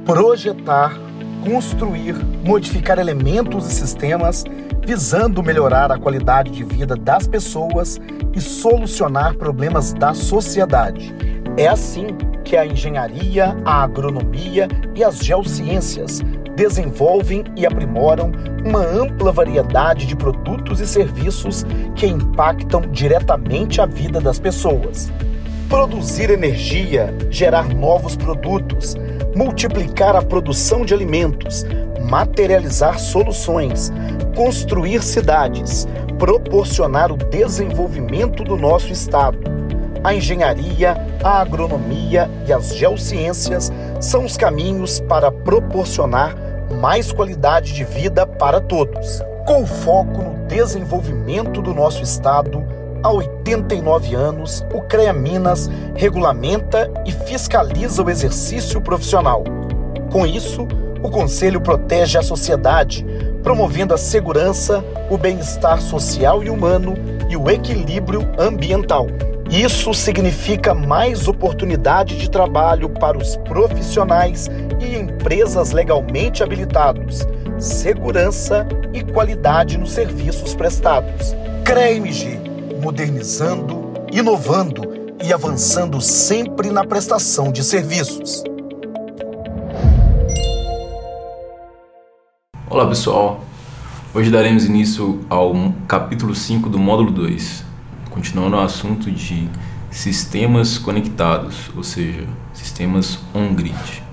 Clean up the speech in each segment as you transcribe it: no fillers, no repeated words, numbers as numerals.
Projetar, construir, modificar elementos e sistemas visando melhorar a qualidade de vida das pessoas e solucionar problemas da sociedade. É assim que a engenharia, a agronomia e as geociências desenvolvem e aprimoram uma ampla variedade de produtos e serviços que impactam diretamente a vida das pessoas. Produzir energia, gerar novos produtos, multiplicar a produção de alimentos, materializar soluções, construir cidades, proporcionar o desenvolvimento do nosso estado. A engenharia, a agronomia e as geociências são os caminhos para proporcionar mais qualidade de vida para todos. Com foco no desenvolvimento do nosso estado, há 89 anos, o CREA Minas regulamenta e fiscaliza o exercício profissional. Com isso, o Conselho protege a sociedade, promovendo a segurança, o bem-estar social e humano e o equilíbrio ambiental. Isso significa mais oportunidade de trabalho para os profissionais e empresas legalmente habilitados, segurança e qualidade nos serviços prestados. CREA-MG, modernizando, inovando e avançando sempre na prestação de serviços. Olá pessoal, hoje daremos início ao capítulo 5 do módulo 2, continuando o assunto de sistemas conectados, ou seja, sistemas on-grid.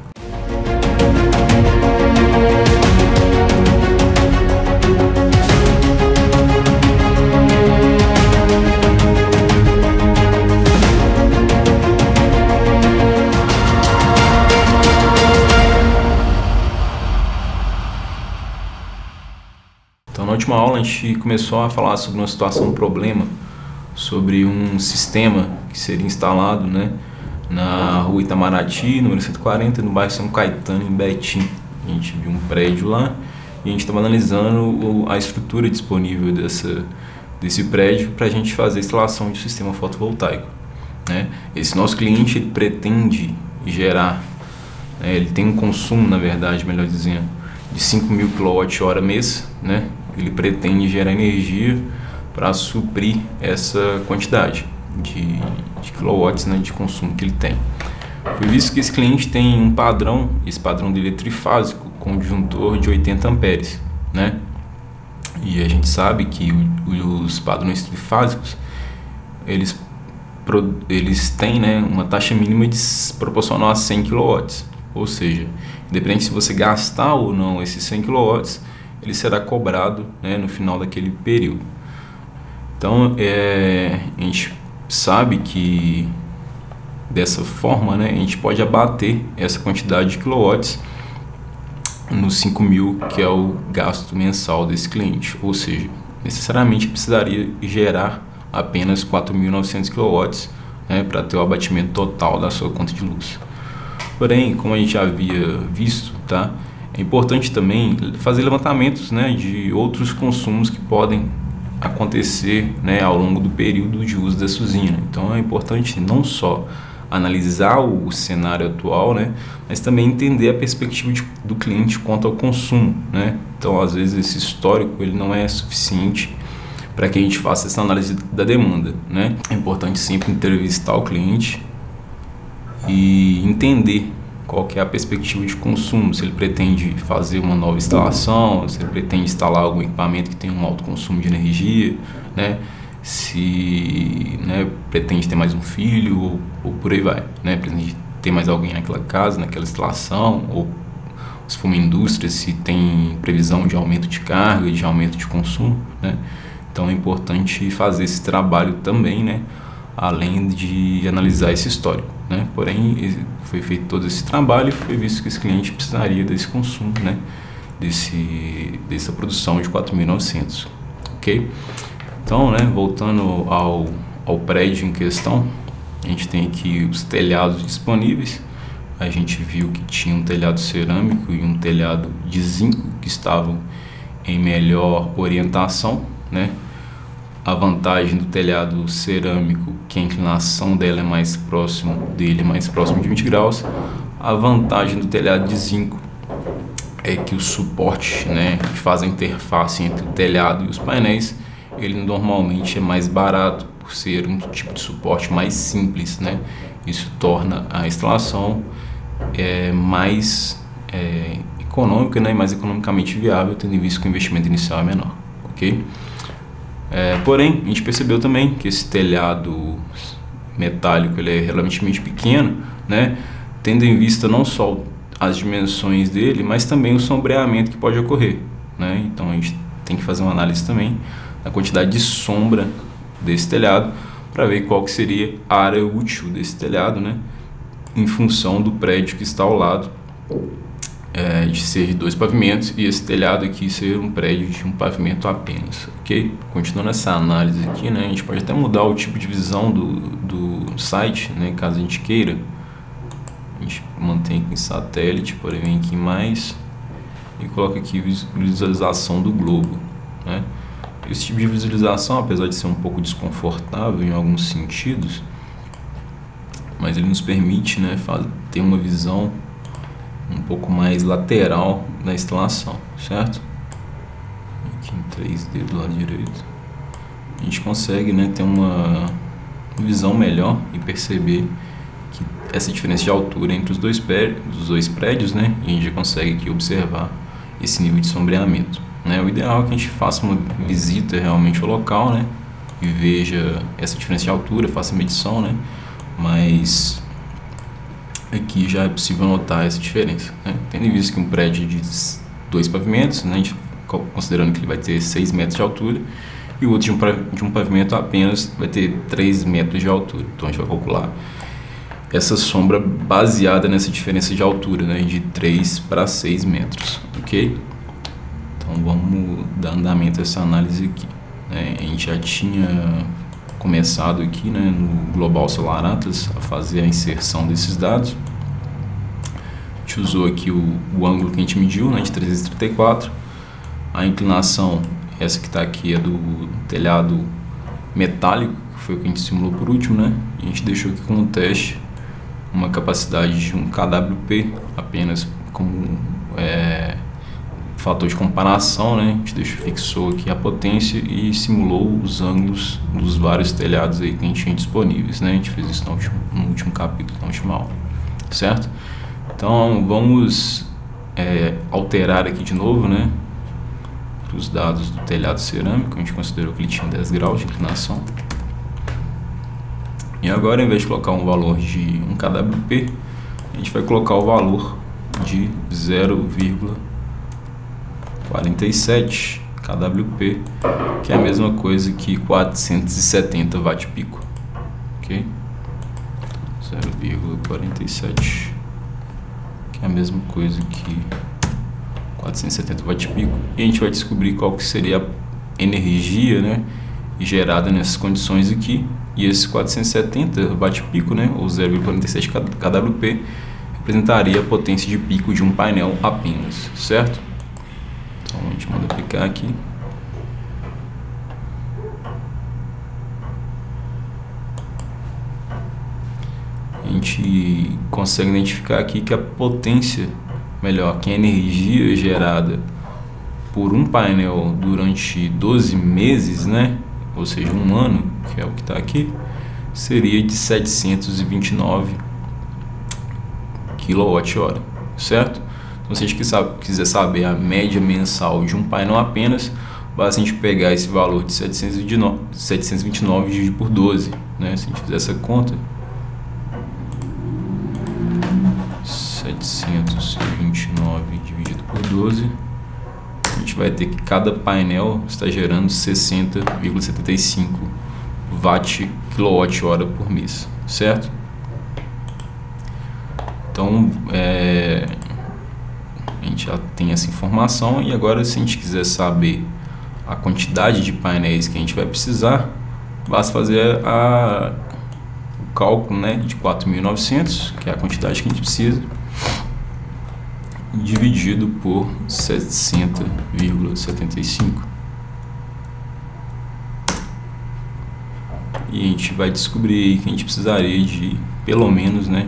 Então, na última aula a gente começou a falar sobre uma situação, um problema, sobre um sistema que seria instalado, na rua Itamaraty, número 140, no bairro São Caetano, em Betim. A gente viu um prédio lá e a gente estava analisando a estrutura disponível desse prédio para a gente fazer a instalação de um sistema fotovoltaico. Esse nosso cliente ele pretende gerar, ele tem um consumo, na verdade, melhor dizendo, de 5.000 kWh mês, Ele pretende gerar energia para suprir essa quantidade de quilowatts, de consumo que ele tem. Foi visto que esse cliente tem um padrão, esse padrão dele é trifásico, com um disjuntor de 80 amperes, E a gente sabe que os padrões trifásicos, eles têm, uma taxa mínima proporcional a 100 kW, ou seja, independente se você gastar ou não esses 100 kW, ele será cobrado, no final daquele período. Então, a gente sabe que dessa forma, a gente pode abater essa quantidade de quilowatts nos 5.000, que é o gasto mensal desse cliente. Ou seja, necessariamente precisaria gerar apenas 4.900 kW, para ter o abatimento total da sua conta de luz. Porém, como a gente já havia visto, é importante também fazer levantamentos, de outros consumos que podem acontecer, ao longo do período de uso dessa usina. Então é importante não só analisar o cenário atual, mas também entender a perspectiva do cliente quanto ao consumo, Então, às vezes, esse histórico ele não é suficiente para que a gente faça essa análise da demanda, É importante sempre entrevistar o cliente e entender qual que é a perspectiva de consumo, se ele pretende fazer uma nova instalação, se ele pretende instalar algum equipamento que tem um alto consumo de energia, se pretende ter mais um filho ou por aí vai, pretende ter mais alguém naquela casa, naquela instalação, ou se for uma indústria, se tem previsão de aumento de carga, de aumento de consumo, Então é importante fazer esse trabalho também, além de analisar esse histórico, Porém, foi feito todo esse trabalho e foi visto que esse cliente precisaria desse consumo, dessa produção de 4.900, ok? Então, voltando ao prédio em questão, a gente tem aqui os telhados disponíveis. A gente viu que tinha um telhado cerâmico e um telhado de zinco que estavam em melhor orientação, né? A vantagem do telhado cerâmico, que a inclinação dela é mais próximo de 20 graus. A vantagem do telhado de zinco é que o suporte, né, que faz a interface entre o telhado e os painéis, ele normalmente é mais barato, por ser um tipo de suporte mais simples, né? Isso torna a instalação mais econômica, né, mais economicamente viável, tendo em vista que o investimento inicial é menor, ok? Porém, a gente percebeu também que esse telhado metálico ele é relativamente pequeno, né, tendo em vista não só as dimensões dele, mas também o sombreamento que pode ocorrer, né? Então a gente tem que fazer uma análise também da quantidade de sombra desse telhado para ver qual que seria a área útil desse telhado, né, em função do prédio que está ao lado, de ser de 2 pavimentos e esse telhado aqui ser um prédio de um pavimento apenas, ok? Continuando essa análise aqui, né, a gente pode até mudar o tipo de visão do site, né, caso a gente queira. A gente mantém aqui em satélite, porém vem aqui em mais e coloca aqui visualização do globo, né? Esse tipo de visualização, apesar de ser um pouco desconfortável em alguns sentidos, mas ele nos permite, né, ter uma visão um pouco mais lateral da instalação, certo? Aqui em 3D do lado direito a gente consegue, né, ter uma visão melhor e perceber que essa diferença de altura entre os dois prédios, né, e a gente já consegue aqui observar esse nível de sombreamento, né? O ideal é que a gente faça uma visita realmente ao local, né, e veja essa diferença de altura, faça a medição, né, mas aqui já é possível notar essa diferença, né? Tendo em vista que um prédio de 2 pavimentos, né, a gente, considerando que ele vai ter 6 metros de altura e o outro de um pavimento apenas vai ter 3 metros de altura, então a gente vai calcular essa sombra baseada nessa diferença de altura, né, de 3 para 6 metros, ok? Então vamos dar andamento a essa análise aqui, né? A gente já tinha começado aqui, né, no Global Solar Atlas a fazer a inserção desses dados. A gente usou aqui o ângulo que a gente mediu, né, de 334. A inclinação, essa que está aqui, é do telhado metálico, que foi o que a gente simulou por último, né? E a gente deixou aqui como teste uma capacidade de um kWp apenas como fator de comparação, né? A gente fixou aqui a potência e simulou os ângulos dos vários telhados aí que a gente tinha disponíveis, né? A gente fez isso no último capítulo, na última aula, certo? Então vamos alterar aqui de novo, né, os dados do telhado cerâmico. A gente considerou que ele tinha 10 graus de inclinação. E agora, em vez de colocar um valor de 1 kWp, a gente vai colocar o valor de 0,47 kWp, que é a mesma coisa que 470 watt-pico, ok? 0,47, que é a mesma coisa que 470 watt-pico. E a gente vai descobrir qual que seria a energia, né, gerada nessas condições aqui. E esse 470 watt-pico, né, ou 0,47 kWp, representaria a potência de pico de um painel apenas, certo? Então a gente manda aplicar aqui. A gente consegue identificar aqui que a potência, melhor, que a energia gerada por um painel durante 12 meses, né, ou seja, um ano, que é o que está aqui, seria de 729 kWh, certo? Então, se a gente quiser saber a média mensal de um painel apenas, basta a gente pegar esse valor de 729 e dividir por 12, né? Se a gente fizer essa conta, 729 dividido por 12, a gente vai ter que cada painel está gerando 60,75 watt-kWh por mês, certo? Então, a gente já tem essa informação. E agora, se a gente quiser saber a quantidade de painéis que a gente vai precisar, basta fazer o cálculo, né, de 4.900, que é a quantidade que a gente precisa, dividido por 700,75. e a gente vai descobrir que a gente precisaria de pelo menos, né,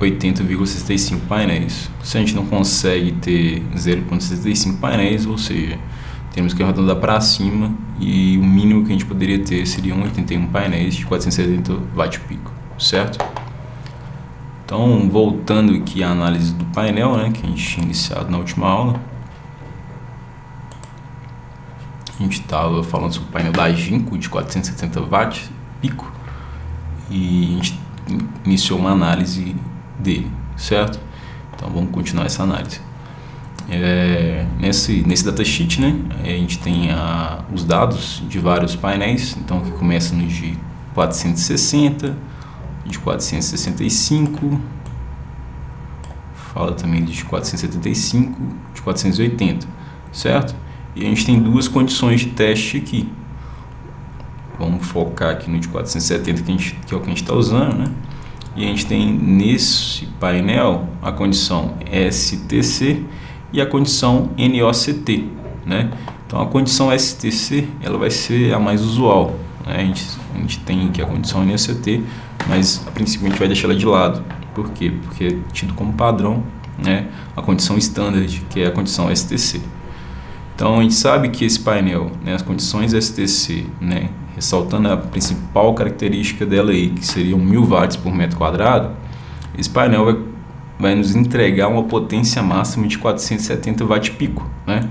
80,65 painéis. Se a gente não consegue ter 0,65 painéis, ou seja, temos que arredondar para cima, e o mínimo que a gente poderia ter seriam 81 painéis de 470 watt-pico, certo? Então, voltando aqui à análise do painel, né, que a gente tinha iniciado na última aula, a gente estava falando sobre o painel da Jinko de 470 watt-pico, e a gente iniciou uma análise dele, certo? Então vamos continuar essa análise. Nesse datasheet, né, a gente tem os dados de vários painéis, então que começa no de 460, de 465, fala também de 475, de 480, certo? E a gente tem duas condições de teste aqui. Vamos focar aqui no de 470, que é o que a gente está usando, né? E a gente tem nesse painel a condição STC e a condição NOCT, né? Então a condição STC ela vai ser a mais usual, né? A gente tem aqui a condição NOCT, mas a princípio a gente vai deixar ela de lado. Por quê? Porque é tido como padrão, né, a condição standard, que é a condição STC. Então a gente sabe que esse painel, né, as condições STC, né, ressaltando a principal característica dela aí, que seriam 1000 watts por metro quadrado, esse painel vai nos entregar uma potência máxima de 470 watt-pico, né?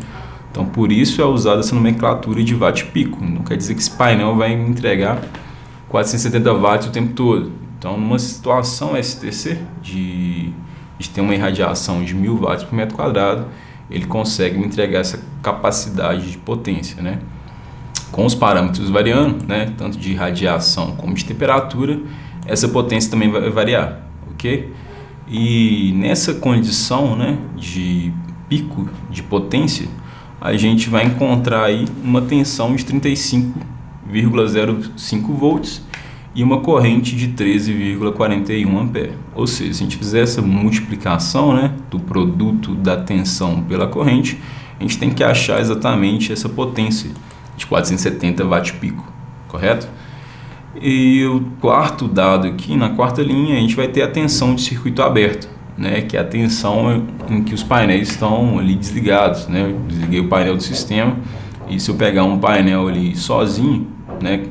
Então por isso é usada essa nomenclatura de watt-pico. Não quer dizer que esse painel vai me entregar 470 watts o tempo todo. Então numa situação STC de ter uma irradiação de 1000 watts por metro quadrado, ele consegue me entregar essa capacidade de potência, né? Com os parâmetros variando, né, tanto de radiação como de temperatura, essa potência também vai variar, ok? E nessa condição, né, de pico de potência, a gente vai encontrar aí uma tensão de 35,05 volts e uma corrente de 13,41 ampere. Ou seja, se a gente fizer essa multiplicação, né, do produto da tensão pela corrente, a gente tem que achar exatamente essa potência de 470 watt-pico, correto? E o quarto dado aqui, na quarta linha, a gente vai ter a tensão de circuito aberto, né, que é a tensão em que os painéis estão ali desligados, né? Eu desliguei o painel do sistema, e se eu pegar um painel ali sozinho, né,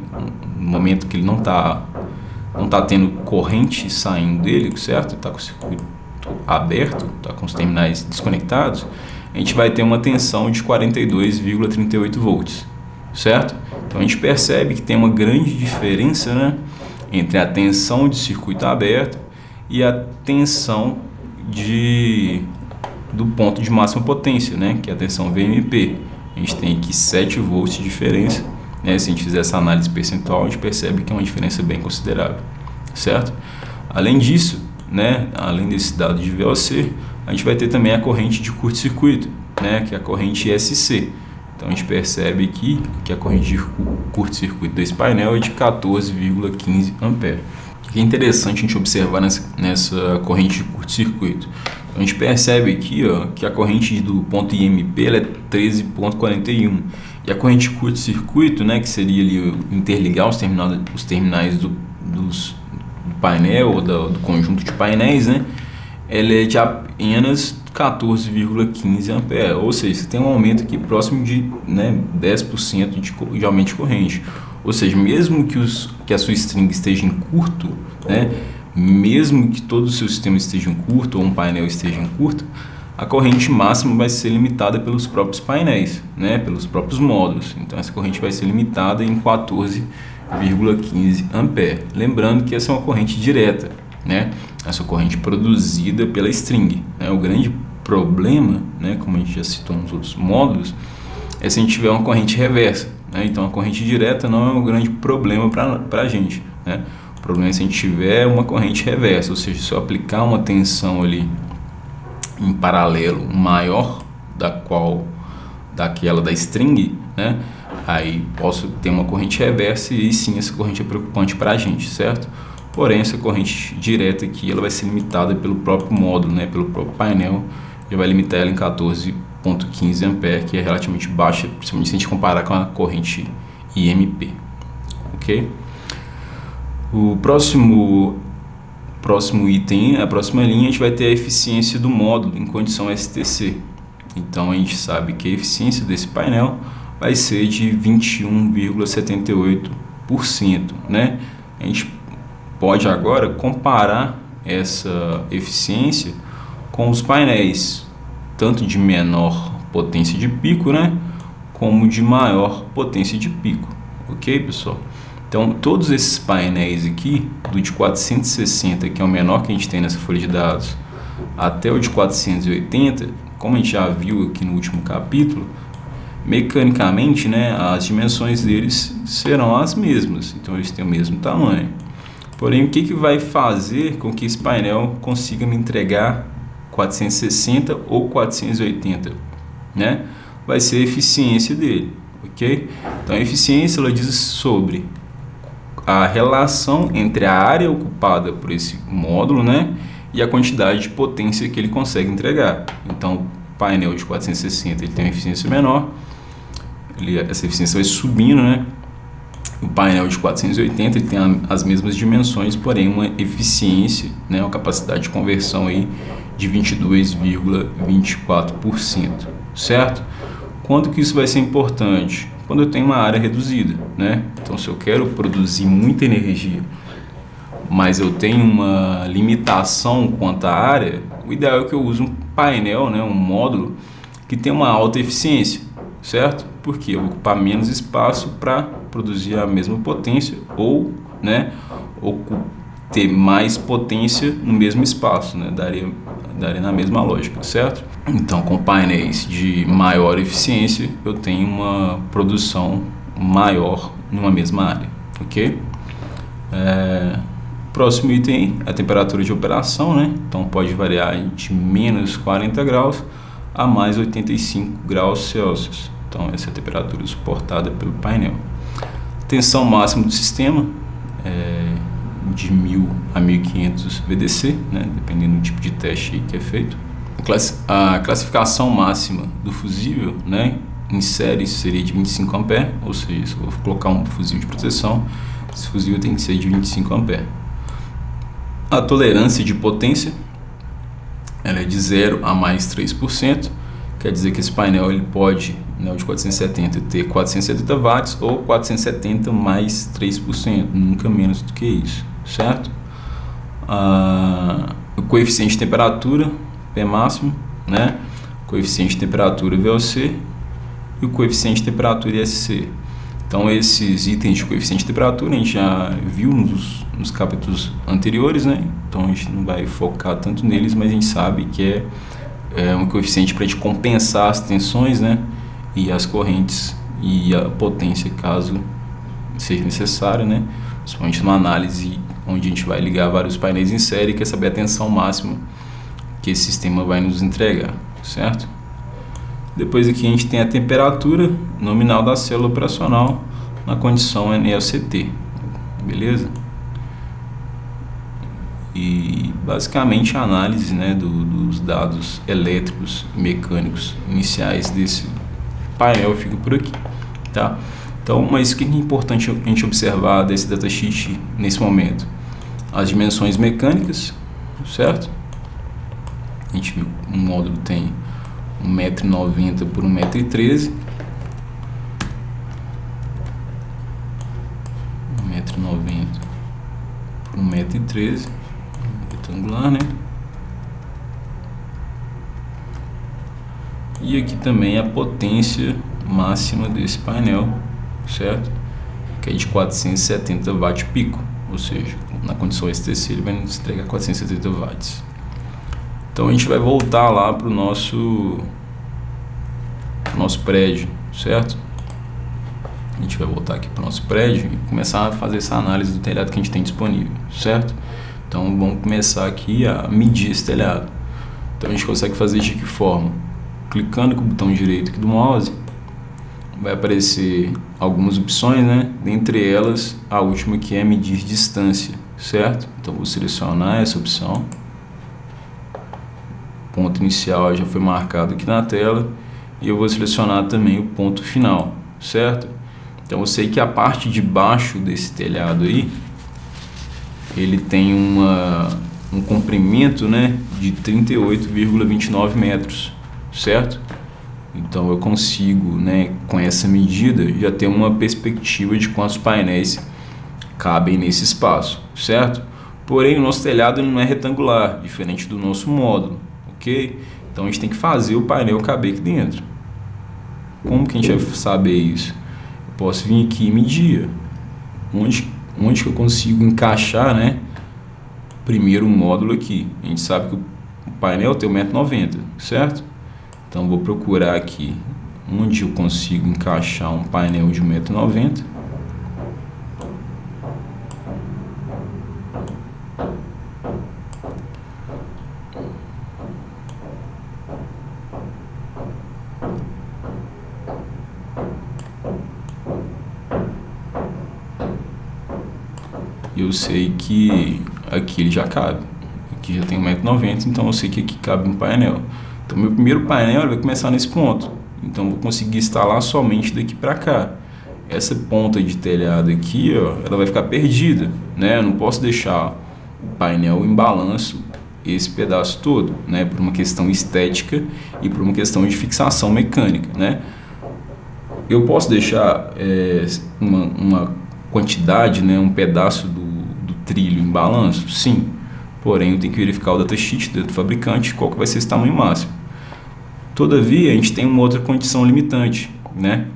no momento que ele não tá tendo corrente saindo dele, certo? Está com o circuito aberto, está com os terminais desconectados, a gente vai ter uma tensão de 42,38 volts, certo? Então a gente percebe que tem uma grande diferença, né, entre a tensão de circuito aberto e a tensão do ponto de máxima potência, né, que é a tensão VMP. A gente tem aqui 7 volts de diferença, né? Se a gente fizer essa análise percentual, a gente percebe que é uma diferença bem considerável, certo? Além disso, né, além desse dado de VOC, a gente vai ter também a corrente de curto-circuito, né, que é a corrente SC. Então a gente percebe aqui que a corrente de curto-circuito desse painel é de 14,15 ampere. O que é interessante a gente observar nessa corrente de curto-circuito? A gente percebe aqui, ó, que a corrente do ponto IMP ela é 13,41 e a corrente de curto-circuito, né, que seria ali interligar os terminais do painel ou do conjunto de painéis, né, ela é de apenas 14,15 ampere, ou seja, você tem um aumento aqui próximo de, né, 10% de aumento de corrente. Ou seja, mesmo que a sua string esteja em curto, né, mesmo que todo o seu sistema esteja em curto ou um painel esteja em curto, a corrente máxima vai ser limitada pelos próprios painéis, né, pelos próprios módulos. Então essa corrente vai ser limitada em 14,15 ampere. Lembrando que essa é uma corrente direta, né, essa corrente produzida pela string, né? O grande problema, né, como a gente já citou nos outros módulos, é se a gente tiver uma corrente reversa, né? Então a corrente direta não é um grande problema para a gente, né? O problema é se a gente tiver uma corrente reversa, ou seja, se eu aplicar uma tensão ali em paralelo maior daquela da string, né, aí posso ter uma corrente reversa e sim essa corrente é preocupante para a gente, certo? Porém, essa corrente direta aqui ela vai ser limitada pelo próprio módulo, né, pelo próprio painel, já vai limitar ela em 14,15 ampere, que é relativamente baixa, principalmente se a gente comparar com a corrente IMP, ok? O próximo item, a próxima linha, a gente vai ter a eficiência do módulo em condição STC. Então a gente sabe que a eficiência desse painel vai ser de 21,78%, né? A gente pode agora comparar essa eficiência com os painéis, tanto de menor potência de pico, né, como de maior potência de pico, ok, pessoal? Então, todos esses painéis aqui, do de 460, que é o menor que a gente tem nessa folha de dados, até o de 480, como a gente já viu aqui no último capítulo, mecanicamente, né, as dimensões deles serão as mesmas, então eles têm o mesmo tamanho. Porém, o que vai fazer com que esse painel consiga me entregar 460 ou 480, né? Vai ser a eficiência dele, ok? Então, a eficiência, ela diz sobre a relação entre a área ocupada por esse módulo, né, e a quantidade de potência que ele consegue entregar. Então, o painel de 460 ele tem uma eficiência menor, essa eficiência vai subindo, né? O painel de 480 ele tem as mesmas dimensões, porém uma eficiência, né, uma capacidade de conversão aí de 22,24%, certo? Quando que isso vai ser importante? Quando eu tenho uma área reduzida, né? Então, se eu quero produzir muita energia, mas eu tenho uma limitação quanto à área, o ideal é que eu use um painel, né, um módulo que tem uma alta eficiência, certo? Porque eu vou ocupar menos espaço para produzir a mesma potência ou, né, ter mais potência no mesmo espaço, né? Daria na mesma lógica, certo? Então, com painéis de maior eficiência, eu tenho uma produção maior numa mesma área, ok? Próximo item é a temperatura de operação, né? Então, pode variar de menos 40 graus a mais 85 graus Celsius. Então, essa é a temperatura suportada pelo painel. Tensão máxima do sistema de 1000 a 1500 VDC, né, dependendo do tipo de teste que é feito. A classificação máxima do fusível, né, em série seria de 25 A, ou seja, se eu vou colocar um fusível de proteção, esse fusível tem que ser de 25 A. A tolerância de potência ela é de 0 a mais 3%, quer dizer que esse painel ele pode, né, o de 470 ter 470 watts ou 470 mais 3%, nunca menos do que isso, certo? O coeficiente de temperatura, P máximo, né? O coeficiente de temperatura VOC e o coeficiente de temperatura ISC. Então, esses itens de coeficiente de temperatura a gente já viu nos capítulos anteriores, né? Então, a gente não vai focar tanto neles, mas a gente sabe que é um coeficiente para a gente compensar as tensões, né, e as correntes e a potência, caso seja necessário, né, principalmente numa análise onde a gente vai ligar vários painéis em série e quer saber a tensão máxima que esse sistema vai nos entregar, certo? Depois aqui a gente tem a temperatura nominal da célula operacional na condição NLCT, beleza? E basicamente a análise, né, dos dados elétricos e mecânicos iniciais desse painel fica por aqui, tá? Então, mas o que é importante a gente observar desse datasheet nesse momento? As dimensões mecânicas, certo? A gente viu que o módulo tem 1,90 m por 1,13 m, 1,90 m por 1,13 m, retangular, né? E aqui também a potência máxima desse painel, certo? Que é de 470 watt pico, ou seja, na condição STC ele vai nos entregar 470 watts. Então a gente vai voltar lá para o nosso prédio, certo? A gente vai voltar aqui para o nosso prédio e começar a fazer essa análise do telhado que a gente tem disponível, certo? Então vamos começar aqui a medir esse telhado. Então a gente consegue fazer de que forma? Clicando com o botão direito aqui do mouse, vai aparecer algumas opções, né? Dentre elas, a última que é medir distância, certo? Então vou selecionar essa opção. O ponto inicial já foi marcado aqui na tela e eu vou selecionar também o ponto final, certo? Então eu sei que a parte de baixo desse telhado aí, ele tem um comprimento, né, de 38,29 metros, certo? Então eu consigo, né, com essa medida, já ter uma perspectiva de quantos painéis cabem nesse espaço, certo? Porém, o nosso telhado não é retangular, diferente do nosso módulo, ok? Então a gente tem que fazer o painel caber aqui dentro. Como que a gente vai saber isso? Eu posso vir aqui e medir onde que eu consigo encaixar, né, primeiro o módulo aqui. A gente sabe que o painel tem 1,90 m, certo? Então vou procurar aqui onde eu consigo encaixar um painel de 1,90 m. Eu sei que aqui ele já cabe, aqui já tem 1,90 m, então eu sei que aqui cabe um painel. Então meu primeiro painel vai começar nesse ponto, então eu vou conseguir instalar somente daqui para cá. Essa ponta de telhado aqui, ó, ela vai ficar perdida, né? Eu não posso deixar o painel em balanço esse pedaço todo, né? Por uma questão estética e por uma questão de fixação mecânica, né? Eu posso deixar uma quantidade, né, um pedaço do trilho em balanço? Sim. Porém, eu tenho que verificar o datasheet do fabricante, qual que vai ser esse tamanho máximo. Todavia, a gente tem uma outra condição limitante, né,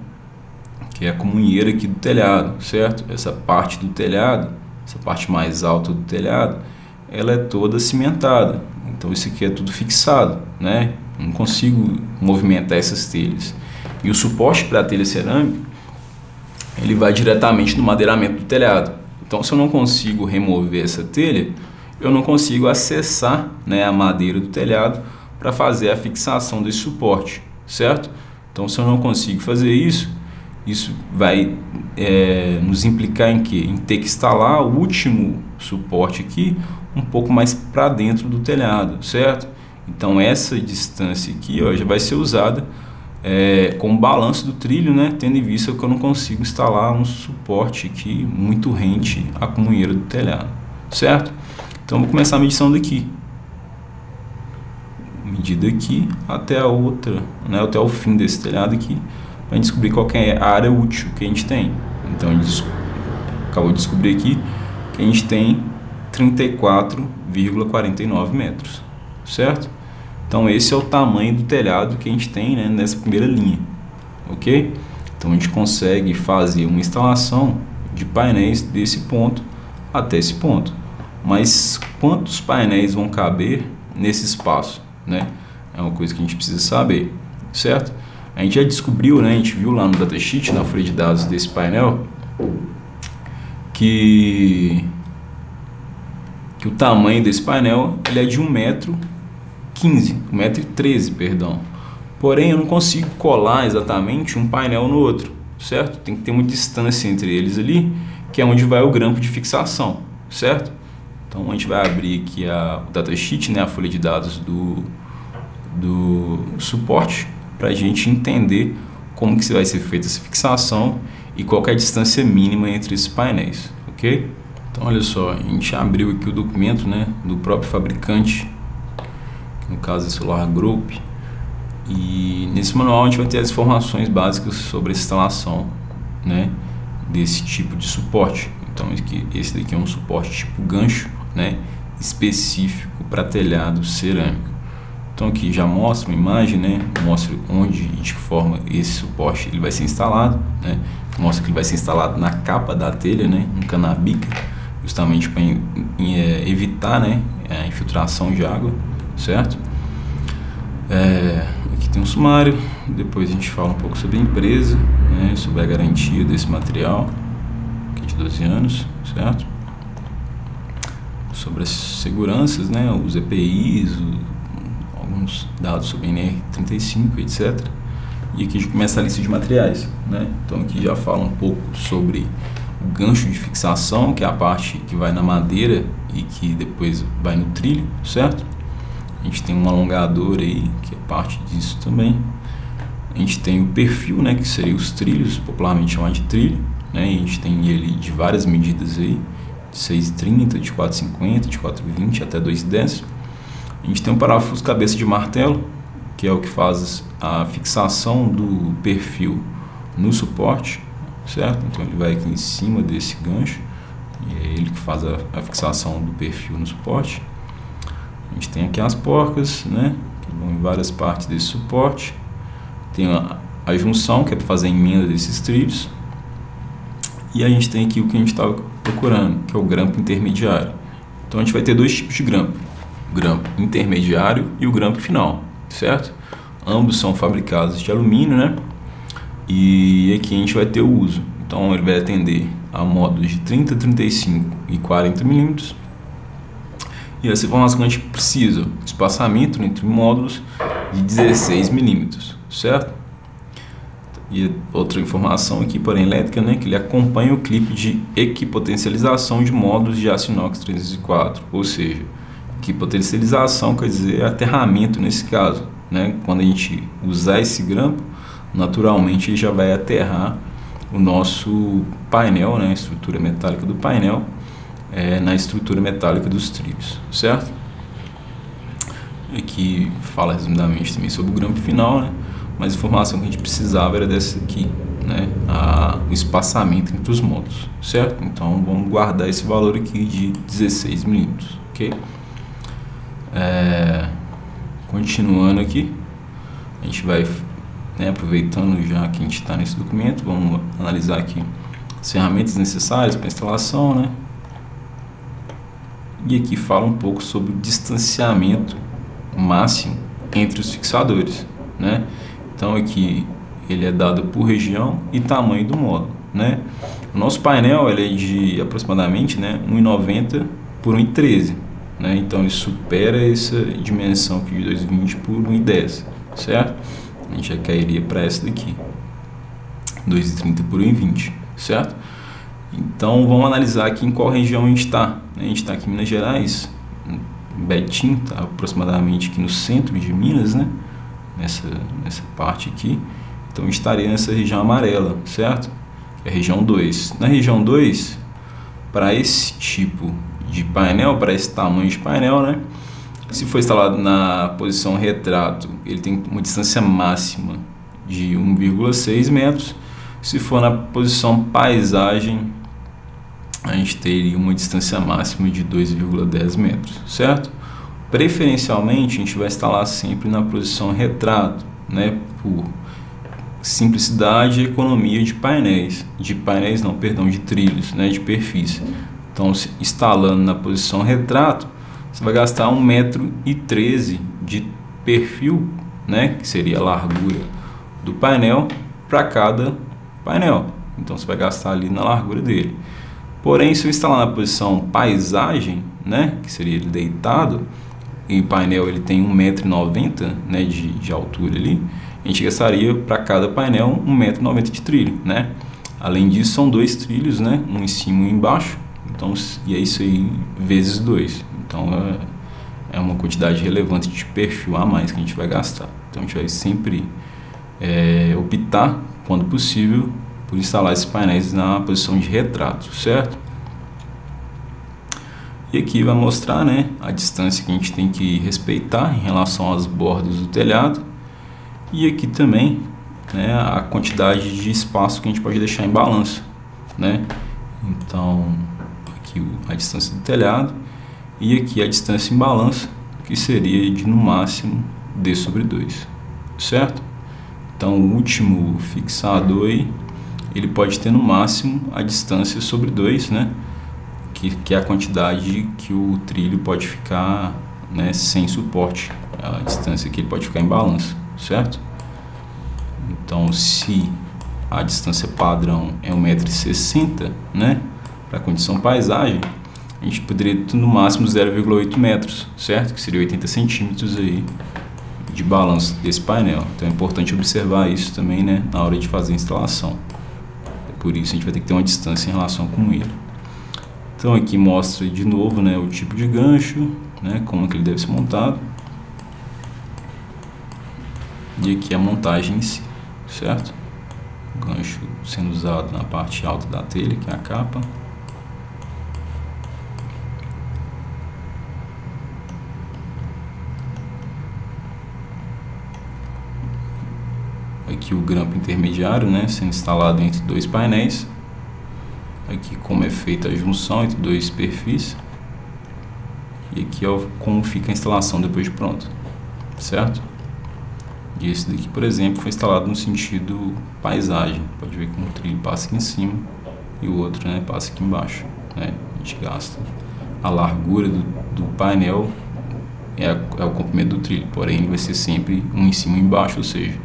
que é a comunheira aqui do telhado, certo? Essa parte do telhado, essa parte mais alta do telhado, ela é toda cimentada. Então, isso aqui é tudo fixado, né? Não consigo movimentar essas telhas. E o suporte para a telha cerâmica, ele vai diretamente no madeiramento do telhado. Então, se eu não consigo remover essa telha, eu não consigo acessar, né, a madeira do telhado para fazer a fixação desse suporte, certo? Então, se eu não consigo fazer isso, isso vai nos implicar em quê? Em ter que instalar o último suporte aqui um pouco mais para dentro do telhado, certo? Então, essa distância aqui, ó, já vai ser usada como balanço do trilho, né, tendo em vista que eu não consigo instalar um suporte aqui muito rente à comunheira do telhado, certo? Então vou começar a medição daqui, medir daqui até a outra, né, até o fim desse telhado aqui, para descobrir qual que é a área útil que a gente tem. Então a gente acabou de descobrir aqui que a gente tem 34,49 metros, certo? Então esse é o tamanho do telhado que a gente tem, né, nessa primeira linha, ok? Então a gente consegue fazer uma instalação de painéis desse ponto até esse ponto. Mas quantos painéis vão caber nesse espaço, né? É uma coisa que a gente precisa saber, certo? A gente já descobriu, né, a gente viu lá no datasheet, na folha de dados desse painel, que o tamanho desse painel ele é de 1,13 m, perdão. Porém, eu não consigo colar exatamente um painel no outro, certo? Tem que ter uma distância entre eles ali, que é onde vai o grampo de fixação, certo? Então, a gente vai abrir aqui o datasheet, né, a folha de dados do suporte, para a gente entender como que vai ser feita essa fixação e qual que é a distância mínima entre esses painéis, ok? Então, olha só, a gente abriu aqui o documento, né, do próprio fabricante, no caso é Solar Group, e nesse manual a gente vai ter as informações básicas sobre a instalação, né, desse tipo de suporte. Então esse daqui é um suporte tipo gancho, né, específico para telhado cerâmico. Então aqui já mostra uma imagem, né, mostra onde e de que forma esse suporte ele vai ser instalado, né, mostra que ele vai ser instalado na capa da telha, né, um canabica, justamente para evitar, né, a infiltração de água, certo? Aqui tem um sumário, depois a gente fala um pouco sobre a empresa, né, sobre a garantia desse material, que é de 12 anos, certo? Sobre as seguranças, né, os EPIs, alguns dados sobre NR35, etc. E aqui a gente começa a lista de materiais, né? Então aqui já fala um pouco sobre o gancho de fixação, que é a parte que vai na madeira e que depois vai no trilho, certo? A gente tem um alongador aí, que é parte disso também. A gente tem o perfil, né, que seria os trilhos, popularmente chamado de trilho, né? E a gente tem ele de várias medidas aí, de 6,30, de 4,50, de 4,20 até 2,10. A gente tem um parafuso cabeça de martelo, que é o que faz a fixação do perfil no suporte, certo? Então ele vai aqui em cima desse gancho, e é ele que faz a fixação do perfil no suporte. A gente tem aqui as porcas, né, que vão em várias partes desse suporte. Tem a junção, que é para fazer a emenda desses trilhos. E a gente tem aqui o que a gente estava procurando, que é o grampo intermediário. Então a gente vai ter dois tipos de grampo: o grampo intermediário e o grampo final, certo? Ambos são fabricados de alumínio, né? E aqui a gente vai ter o uso. Então ele vai atender a módulos de 30, 35 e 40 milímetros. E essa informação que a gente precisa: espaçamento entre módulos de 16 milímetros, certo? E outra informação aqui, porém elétrica, né, que ele acompanha o clipe de equipotencialização de módulos de aço inox 304, ou seja, equipotencialização quer dizer aterramento nesse caso, né? Quando a gente usar esse grampo, naturalmente ele já vai aterrar o nosso painel, né, a estrutura metálica do painel, na estrutura metálica dos trilhos, certo? Aqui fala resumidamente também sobre o grampo final, né? Mas a informação que a gente precisava era dessa aqui, né? O espaçamento entre os módulos, certo? Então vamos guardar esse valor aqui de 16 milímetros, ok? Continuando aqui, a gente vai, né, aproveitando já que a gente está nesse documento, vamos analisar aqui as ferramentas necessárias para instalação, né? E aqui fala um pouco sobre o distanciamento máximo entre os fixadores, né? Então aqui ele é dado por região e tamanho do módulo, né? O nosso painel ele é de aproximadamente, né, 1,90 por 1,13, né? Então ele supera essa dimensão aqui de 2,20 por 1,10, certo? A gente já cairia para essa daqui, 2,30 por 1,20, certo? Então vamos analisar aqui em qual região a gente está. A gente está aqui em Minas Gerais, Betim está aproximadamente aqui no centro de Minas, né? Nessa parte aqui. Então estaria nessa região amarela, certo? Que é a região 2. Na região 2, para esse tipo de painel, para esse tamanho de painel, né? Se for instalado na posição retrato, ele tem uma distância máxima de 1,6 metros. Se for na posição paisagem, a gente teria uma distância máxima de 2,10 metros, certo? Preferencialmente, a gente vai instalar sempre na posição retrato, né? Por simplicidade e economia de painéis. De trilhos, né? De perfis. Então, instalando na posição retrato, você vai gastar 1,13 m de perfil, né? Que seria a largura do painel para cada painel. Então, você vai gastar ali na largura dele. Porém, se eu instalar na posição paisagem, né? Que seria ele deitado, e o painel ele tem 1,90 m, né, de altura ali, a gente gastaria para cada painel 1,90 m de trilho, né? Além disso, são dois trilhos, né, um em cima e um embaixo, então, e é isso aí vezes 2. Então é uma quantidade relevante de perfil a mais que a gente vai gastar. Então a gente vai sempre optar, quando possível, por instalar esses painéis na posição de retrato, certo? E aqui vai mostrar, né, a distância que a gente tem que respeitar em relação às bordas do telhado. E aqui também, né, a quantidade de espaço que a gente pode deixar em balanço, né? Então, aqui a distância do telhado e aqui a distância em balanço, que seria de no máximo D/2, certo? Então, o último fixador aí, ele pode ter no máximo a distância sobre 2, né? Que é a quantidade que o trilho pode ficar, né, sem suporte, a distância que ele pode ficar em balanço, certo? Então, se a distância padrão é 1,60 m, né, para a condição paisagem, a gente poderia ter no máximo 0,8 metros, certo? Que seria 80 centímetros aí de balanço desse painel. Então é importante observar isso também, né, na hora de fazer a instalação. Por isso a gente vai ter que ter uma distância em relação com ele. Então aqui mostra de novo, né, o tipo de gancho, né, como é que ele deve ser montado. E aqui a montagem em si, certo? O gancho sendo usado na parte alta da telha, que é a capa. aqui o grampo intermediário, né, sendo instalado entre dois painéis. Aqui como é feita a junção entre dois perfis. E aqui ó, como fica a instalação depois de pronto, certo? E esse daqui, por exemplo, foi instalado no sentido paisagem. Pode ver que um trilho passa aqui em cima e o outro, né, passa aqui embaixo, né? A gente gasta a largura do painel é o comprimento do trilho, porém ele vai ser sempre um em cima e embaixo, ou seja,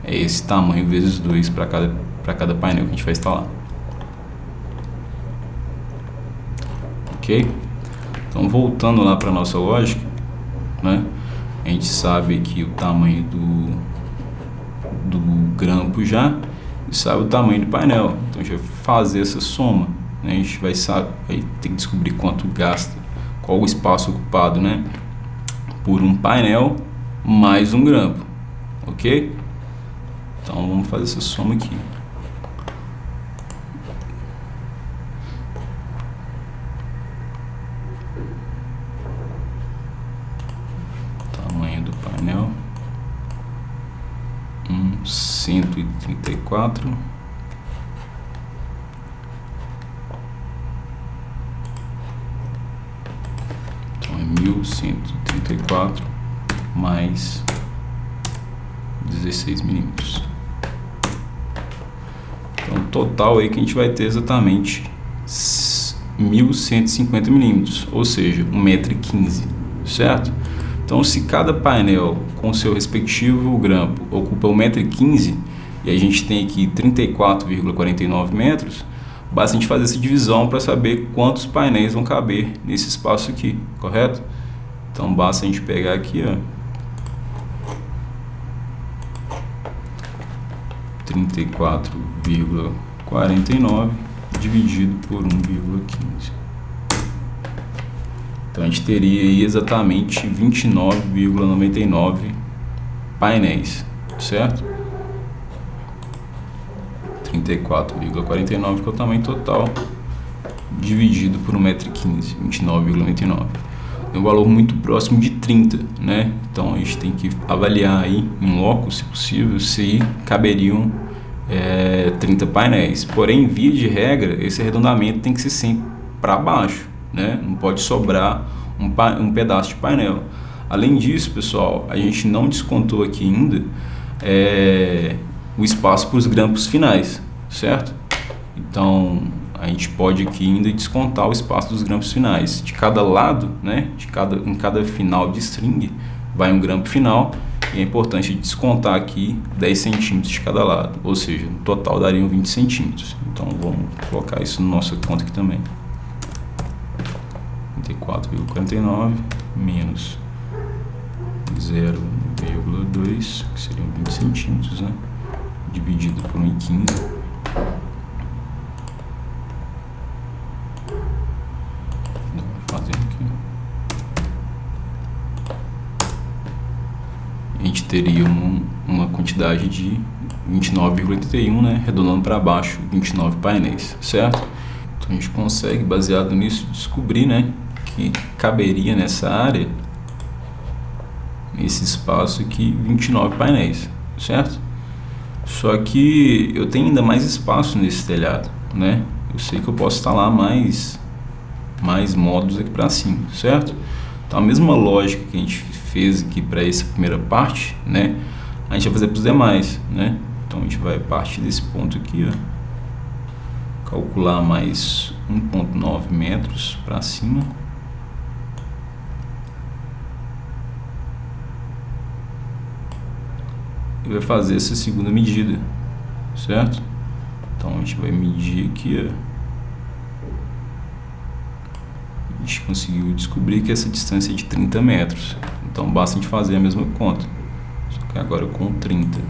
é esse tamanho vezes 2 para cada painel que a gente vai instalar. Ok? Então voltando lá para nossa lógica, né? A gente sabe que o tamanho do grampo já e sabe o tamanho do painel, então a gente vai fazer essa soma, né? A gente vai tem que descobrir quanto gasta, qual o espaço ocupado, né, por um painel mais um grampo, ok? Então vamos fazer essa soma aqui. Tamanho do painel 134 então é 1134 mais 16 milímetros. Então o total aí que a gente vai ter exatamente 1150 milímetros, ou seja, 1,15 m, certo? Então, se cada painel com seu respectivo grampo ocupa 1,15 m e a gente tem aqui 34,49 metros, basta a gente fazer essa divisão para saber quantos painéis vão caber nesse espaço aqui, correto? Então, basta a gente pegar aqui, ó, 34,49 dividido por 1,15. Então a gente teria aí exatamente 29,99 painéis, certo? 34,49 que é o tamanho total, dividido por 1,15 m, 29,99. É um valor muito próximo de 30, né? Então a gente tem que avaliar aí em loco, se possível, se caberiam 30 painéis. Porém, via de regra, esse arredondamento tem que ser sempre para baixo, né? Não pode sobrar um pedaço de painel. Além disso, pessoal, a gente não descontou aqui ainda o espaço para os grampos finais, certo? Então a gente pode aqui ainda descontar o espaço dos grampos finais. De cada lado, né? Em cada final de string vai um grampo final, e é importante descontar aqui 10 centímetros de cada lado, ou seja, no total dariam 20 centímetros. Então vamos colocar isso na nossa conta aqui também. 34,49 menos 0,2, que seriam 20 centímetros, né? Dividido por 1,15. Vou fazer aqui. A gente teria uma quantidade de 29,81, né? Arredondando para baixo, 29 painéis, certo? Então a gente consegue, baseado nisso, descobrir, né, que caberia nessa área, nesse espaço aqui, 29 painéis, certo? Só que eu tenho ainda mais espaço nesse telhado, né? Eu sei que eu posso instalar mais módulos aqui para cima, certo? Então a mesma lógica que a gente fez aqui para essa primeira parte, né, a gente vai fazer para os demais, né? Então a gente vai partir desse ponto aqui, ó, calcular mais 1,9 metros para cima. E vai fazer essa segunda medida, certo? Então a gente vai medir aqui, ó. A gente conseguiu descobrir que essa distância é de 30 metros. Então basta a gente fazer a mesma conta, só que agora com 30.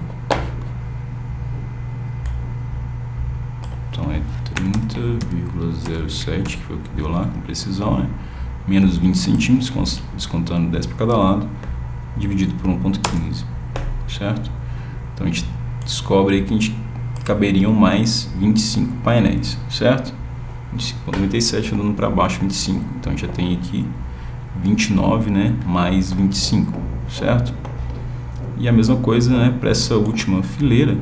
Então é 30,07, que foi o que deu lá com precisão, né? Menos 20 centímetros, descontando 10 para cada lado, dividido por 1,15, certo? Então a gente descobre aí que a gente caberiam mais 25 painéis, certo? 25,97 andando para baixo, 25. Então a gente já tem aqui 29, né, mais 25, certo? E a mesma coisa, né, para essa última fileira,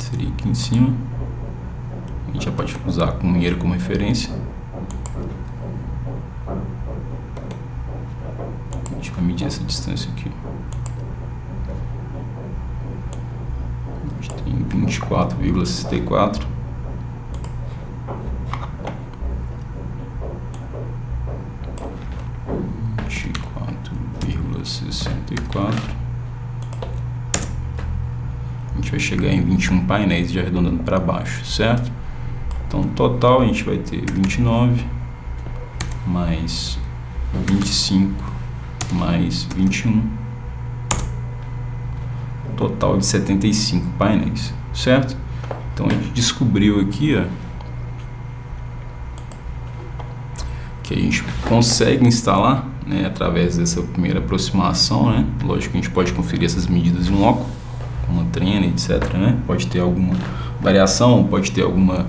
seria aqui em cima. A gente já pode usar com dinheiro como referência. A gente vai medir essa distância aqui. A gente tem 24,64. A gente vai chegar em 21 painéis, já arredondando para baixo, certo? Então, total a gente vai ter 29 mais 25 mais 21, total de 75 painéis, certo? Então a gente descobriu aqui, ó, que a gente consegue instalar, né, através dessa primeira aproximação, né? Lógico que a gente pode conferir essas medidas em loco, com uma trena, etc, né? Pode ter alguma variação, pode ter alguma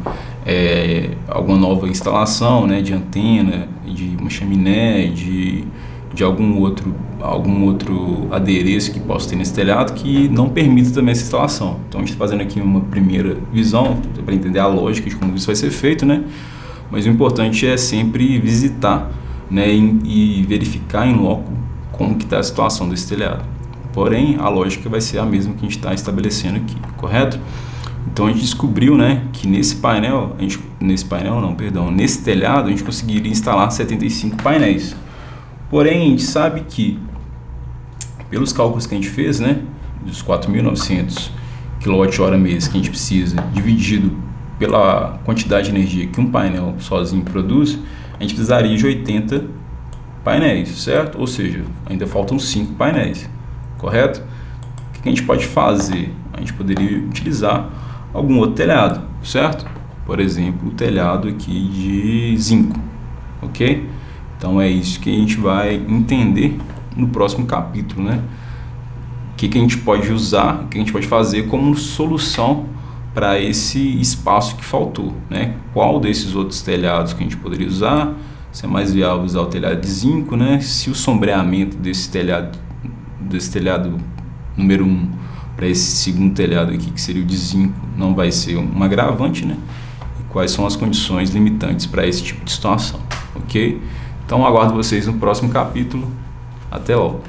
nova instalação, né, de antena, de uma chaminé, de algum outro adereço que possa ter nesse telhado que não permita também essa instalação. Então a gente está fazendo aqui uma primeira visão para entender a lógica de como isso vai ser feito, né? Mas o importante é sempre visitar, né, e verificar em loco como que está a situação desse telhado. Porém, a lógica vai ser a mesma que a gente está estabelecendo aqui, correto? Então a gente descobriu, né, que nesse telhado a gente conseguiria instalar 75 painéis. Porém, a gente sabe que, pelos cálculos que a gente fez, né, dos 4.900 kWh mês que a gente precisa, dividido pela quantidade de energia que um painel sozinho produz, a gente precisaria de 80 painéis, certo? Ou seja, ainda faltam 5 painéis, correto? O que a gente pode fazer? A gente poderia utilizar algum outro telhado, certo? Por exemplo, o telhado aqui de zinco, ok? Então é isso que a gente vai entender no próximo capítulo, né? O que a gente pode usar, o que a gente pode fazer como solução para esse espaço que faltou, né? Qual desses outros telhados que a gente poderia usar? Se é mais viável usar o telhado de zinco, né? Se o sombreamento desse telhado número 1 para esse segundo telhado aqui, que seria o de zinco, não vai ser um agravante, né? E quais são as condições limitantes para esse tipo de situação, ok? Então aguardo vocês no próximo capítulo. Até logo!